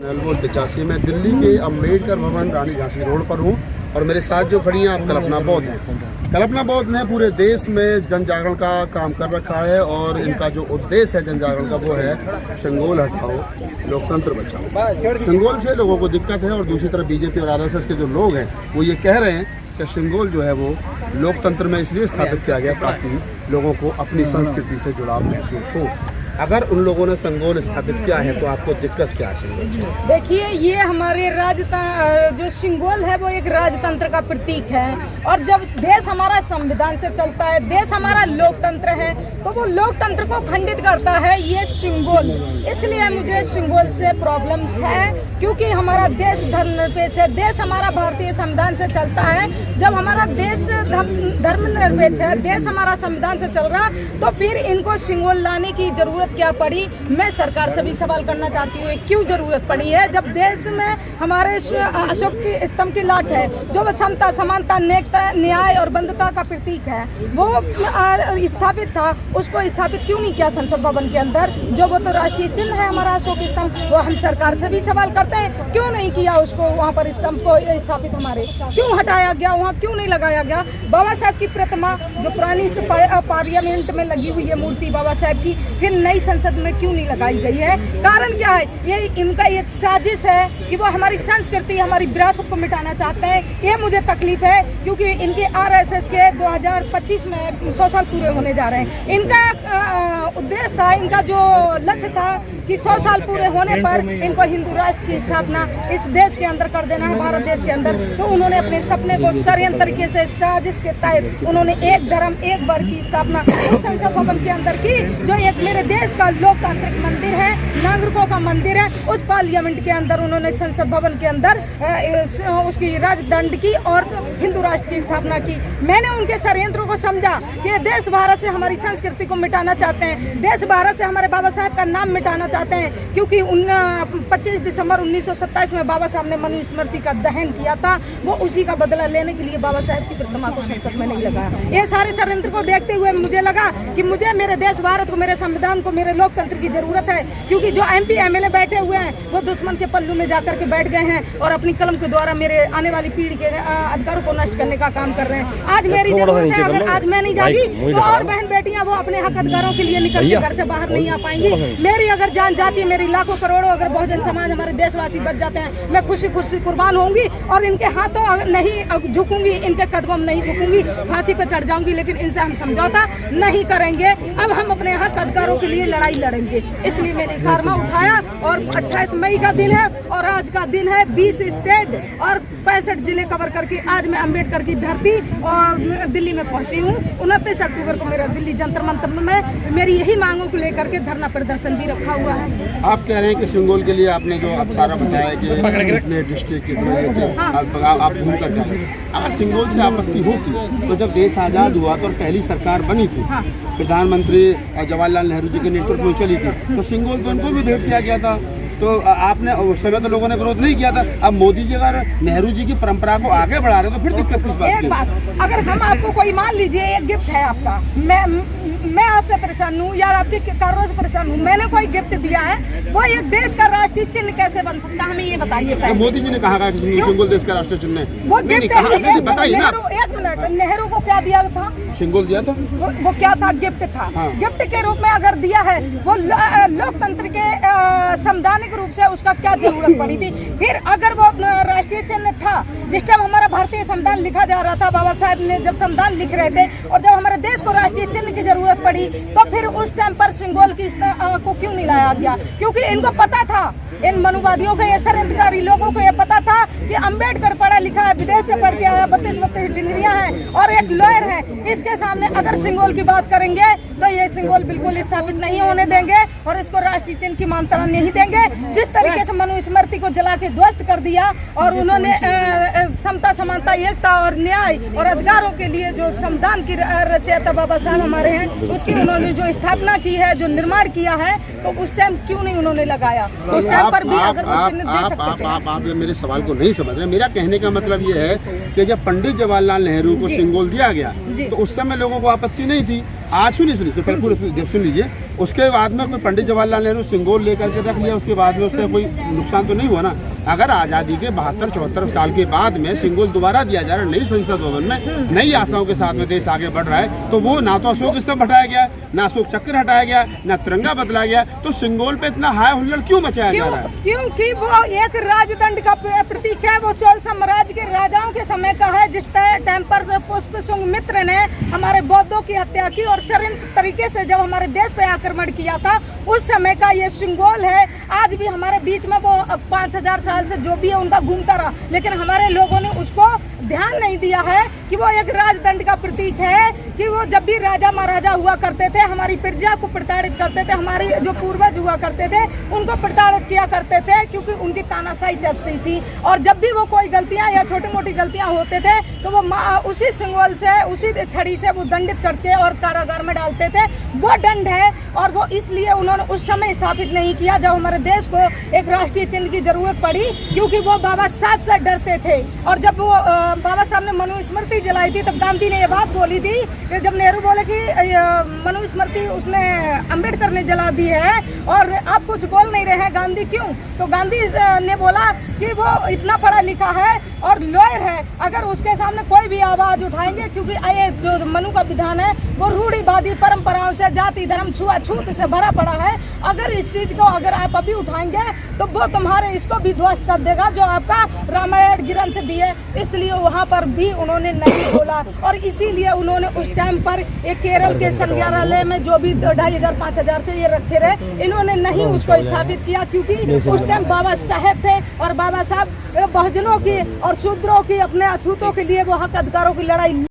वो 85 में दिल्ली के अम्बेडकर भवन रानी झांसी रोड पर हूँ और मेरे साथ जो खड़ी हैं आप कल्पना बौद्ध हैं। कल्पना बौद्ध ने पूरे देश में जन जागरण का काम कर रखा है और इनका जो उद्देश्य है जन जागरण का वो है संगोल हटाओ लोकतंत्र बचाओ। संगोल से लोगों को दिक्कत है और दूसरी तरफ बीजेपी और आरएसएस के जो लोग हैं वो ये कह रहे हैं कि संगोल जो है वो लोकतंत्र में इसलिए स्थापित किया गया ताकि लोगों को अपनी संस्कृति से जुड़ाव महसूस हो। अगर उन लोगों ने संगोल स्थापित किया है तो आपको दिक्कत क्या है? देखिए, ये हमारे जो संगोल है वो एक राजतंत्र का प्रतीक है और जब देश हमारा संविधान से चलता है, देश हमारा लोकतंत्र है, तो वो लोकतंत्र को खंडित करता है ये संगोल। इसलिए मुझे संगोल से प्रॉब्लम्स है क्योंकि हमारा देश धर्मनिरपेक्ष है, देश हमारा भारतीय संविधान से चलता है। जब हमारा देश धर्मनिरपेक्ष है, देश हमारा संविधान से चल रहा, तो फिर इनको संगोल लाने की जरूरत क्या पड़ी? मैं सरकार से भी सवाल करना चाहती हूँ, क्यों जरूरत पड़ी है जब देश में हमारे अशोक की स्तंभ की लाट है जो समता, समानता, नेकता, न्याय और बंधुता का प्रतीक है, वो स्थापित था। उसको स्थापित क्यों नहीं किया संसद भवन के अंदर? जो वो तो राष्ट्रीय चिन्ह है हमारा अशोक स्तंभ, वो हम सरकार से भी सवाल करते हैं, क्यों नहीं किया उसको वहाँ पर स्तंभ को स्थापित? हमारे क्यों हटाया गया? वहाँ क्यों नहीं लगाया गया? बाबा साहब की प्रतिमा जो पुरानी पार्लियामेंट में लगी हुई है मूर्ति बाबा साहब की, फिर नई संसद में क्यों नहीं लगाई गई है? कारण क्या है? ये इनका एक साजिश है कि वो हमारी संस्कृति, हमारी विरासत को मिटाना चाहते हैं। ये मुझे तकलीफ है क्योंकि इनके आरएसएस के 2025 में 100 साल पूरे होने जा रहे हैं। इनका उद्देश्य था, इनका जो लक्ष्य था कि 100 साल पूरे होने पर इनको हिंदू राष्ट्र की स्थापना इस देश के अंदर कर देना है, भारत देश के अंदर। तो उन्होंने अपने सपने को षड्यंत्र तरीके से, साजिश के तहत उन्होंने एक धर्म एक वर्ग की स्थापना उस संसद भवन के अंदर की, जो एक मेरे देश का लोकतांत्रिक मंदिर है, नागरिकों का मंदिर है। उस पार्लियामेंट के अंदर उन्होंने संसद भवन के अंदर उसकी राजदंड की और हिंदू राष्ट्र की स्थापना की। मैंने उनके षड्यंत्रों को समझा कि देश भारत से हमारी संस्कृति को मिटाना चाहते हैं, देश भारत से हमारे बाबा साहब का नाम मिटाना चाहते हैं, क्योंकि 25 दिसंबर 1927 में बाबा साहब ने मनुस्मृति का दहन किया था। वो उसी का बदला लेने के लिए बाबा साहब की प्रतिमा को संसद में नहीं लगाया। ये सारे षड्यंत्र को देखते हुए मुझे लगा कि मुझे मेरे देश भारत को, मेरे संविधान को, मेरे लोकतंत्र की जरूरत है, क्योंकि जो एमपी एमएलए बैठे हुए हैं वो दुश्मन के पल्लू में जाकर के बैठ गए हैं और अपनी कलम के द्वारा मेरे आने वाली पीढ़ी के अधिकारों को नष्ट करने का काम कर रहे हैं। आज मेरी जरूरत है, अगर आज मैं नहीं जागी तो और बहन बेटियां वो अपने हक अधिकारों के लिए निकल के घर से बाहर नहीं आ पाएंगी। मेरी अगर जान जाती है, मेरी लाखों करोड़ों अगर बहुजन समाज, हमारे देशवासी बच जाते हैं, मैं खुशी खुशी कुर्बान होंगी और इनके हाथों नहीं झुकूंगी, इनके कदमों में नहीं झुकूंगी, फांसी पर चढ़ जाऊंगी, लेकिन इनसे हम समझौता नहीं करेंगे। अब हम अपने हक अधिकारों के लिए लड़ाई लड़ेंगे। इसलिए मैंने फार्मा उठाया और 28 मई का दिन है और आज का दिन है। 20 स्टेट और 65 जिले कवर करके आज मैं अम्बेडकर की धरती और दिल्ली में पहुंची हूँ। 29 अक्टूबर को मेरा दिल्ली जंतर मंतर में मेरी यही मांगों को लेकर के धरना प्रदर्शन भी रखा हुआ है। आप कह रहे हैं कि संगोल के लिए आपने जो अब सारा बताया कि कितने डिस्ट्रिक्ट आप घूम कर गए, अगर संगोल से आपत्ति होती तो जब देश आज़ाद हुआ तो पहली सरकार बनी थी, प्रधानमंत्री जवाहरलाल नेहरू जी के नेतृत्व में चली थी, तो संगोल तो उनको भी भेंट किया गया था। तो आपने उस समय तो लोगों ने विरोध नहीं किया था। अब मोदी जी अगर नेहरू जी की परंपरा को आगे बढ़ा रहे तो फिर दिक्कत किस बात की? एक बात, अगर हम आपको कोई मान लीजिए एक गिफ्ट है आपका, मैं आपसे परेशान हूँ या आपके कारों से परेशान हूँ, मैंने कोई गिफ्ट दिया है, वो एक देश का राष्ट्रीय चिन्ह कैसे बन सकता है? हमें ये बताइए। तो मोदी जी ने कहा कि संगोल देश का राष्ट्रीय चिन्ह है, वो गिफ्ट बताइए ना। एक मिनट, नेहरू को क्या दिया था? संगोल दिया था। वो क्या था? गिफ्ट था। गिफ्ट के रूप में अगर दिया है, वो लोकतंत्र के संवैधानिक रूप से उसका क्या जरूरत पड़ी थी? फिर अगर वो राष्ट्रीय चिन्ह था, जिस टाइम हमारा भारतीय संविधान लिखा जा रहा था, बाबा साहब ने जब संविधान लिख रहे थे और जब हमारे देश को राष्ट्रीय चिन्ह की जरूरत पड़ी, तो फिर उस टाइम पर संगोल की को क्यों नहीं लाया गया? क्योंकि इनको पता था, इन मनुवादियों को, ये षड्यंत्रकारी लोगों को ये पता था कि अम्बेडकर पढ़ा लिखा है, विदेश से पढ़ के आया, 32 डिग्रियां हैं और एक लॉयर है। इसके सामने अगर संगोल की बात करेंगे तो ये संगोल बिल्कुल स्थापित नहीं होने देंगे और इसको राष्ट्रीय चिन्ह की मान्यता नहीं देंगे। जिस तरीके से मनुस्मृति को जला के ध्वस्त कर दिया और उन्होंने समता, समानता, एकता और न्याय और अधिकारों के लिए जो संविधान की रचयिता बाबा साहब हमारे हैं, उसकी उन्होंने जो स्थापना की है, जो निर्माण किया है, तो उस टाइम क्यों नहीं उन्होंने लगाया? उस टाइम पर भी अगर वो चिन्ह दे सकते थे। आप मेरे सवाल को नहीं समझ रहे। मेरा कहने का मतलब ये है कि जब पंडित जवाहरलाल नेहरू को संगोल दिया गया तो उस समय लोगों को आपत्ति नहीं थी। आज सुनिए तो पहले पूरे सुन लीजिए। उसके बाद में कोई पंडित जवाहरलाल नेहरू सिंगोल लेकर के रख लिया, उसके बाद में उससे कोई नुकसान तो नहीं हुआ ना। अगर आज़ादी के 72-74 साल के बाद में सिंगोल दोबारा दिया जा रहा है नई संसद भवन में, नई आशाओं के साथ में देश आगे बढ़ रहा है, तो वो ना तो अशोक स्तंभ हटाया गया, ना अशोक चक्र हटाया गया, ना तिरंगा बदला गया, तो सिंगोल पे इतना हाय हुल्लड़ क्यों मचाया जा रहा है? क्योंकि वो एक राजदंड का प्रतीक है। वो चोल साम्राज्य के राजाओं के समय का है, जिस टाइम पर पुष्पशुंग मित्र ने हमारे बौद्धों की हत्या की और षड्यंत्र तरीके से जब हमारे देश पे आक्रमण किया था, उस समय का ये सिंगोल है। आज भी हमारे बीच में वो 5000 साल से जो भी है उनका घूमता रहा, लेकिन हमारे लोगों ने उसको ध्यान नहीं दिया है कि वो एक राजदंड का प्रतीक है, कि वो जब भी राजा महाराजा हुआ करते थे हमारी प्रजा को प्रताड़ित करते थे, हमारी जो पूर्वज हुआ करते थे उनको प्रताड़ित किया करते थे, क्योंकि उनकी तानाशाही चलती थी। और जब भी वो कोई गलतियां या छोटी मोटी गलतियां होते थे तो वो उसी सिंगोल से, उसी छड़ी से वो दंडित करके और कारागार में डालते थे। वो दंड है, और वो इसलिए उन्होंने उस समय स्थापित नहीं किया जब हमारे देश को एक राष्ट्रीय चिन्ह की जरूरत पड़ी, क्योंकि वो बाबा साहब से डरते थे। और जब वो बाबा साहब ने मनुस्मृति जलाई थी, तब गांधी ने ये बात बोली थी कि जब नेहरू बोले कि मनुस्मृति उसने अम्बेडकर ने जला दी है और आप कुछ बोल नहीं रहे हैं, गांधी क्यों? तो गांधी ने बोला कि वो इतना पढ़ा लिखा है और लॉयर है, अगर उसके सामने कोई भी आवाज उठाएंगे, क्योंकि ये जो मनु का विधान है वो रूढ़िवादी परंपराओं से, जाति धर्म छुआछूत से भरा पड़ा है। अगर इस चीज को अगर आप अभी उठाएंगे तो वो तुम्हारे इसको भी ध्वस्त कर देगा जो आपका रामायण ग्रंथ भी है। इसलिए वहाँ पर भी उन्होंने नहीं बोला, और इसीलिए उन्होंने उस टाइम पर एक केरल के संग्रहालय में जो भी 2500-5000 से ये रखे रहे, इन्होंने नहीं उसको स्थापित किया, क्योंकि उस टाइम बाबा साहेब थे और बाबा साहब बहुजनों की और शूद्रों की, अपने अछूतों के लिए वो हक अधिकारों की लड़ाई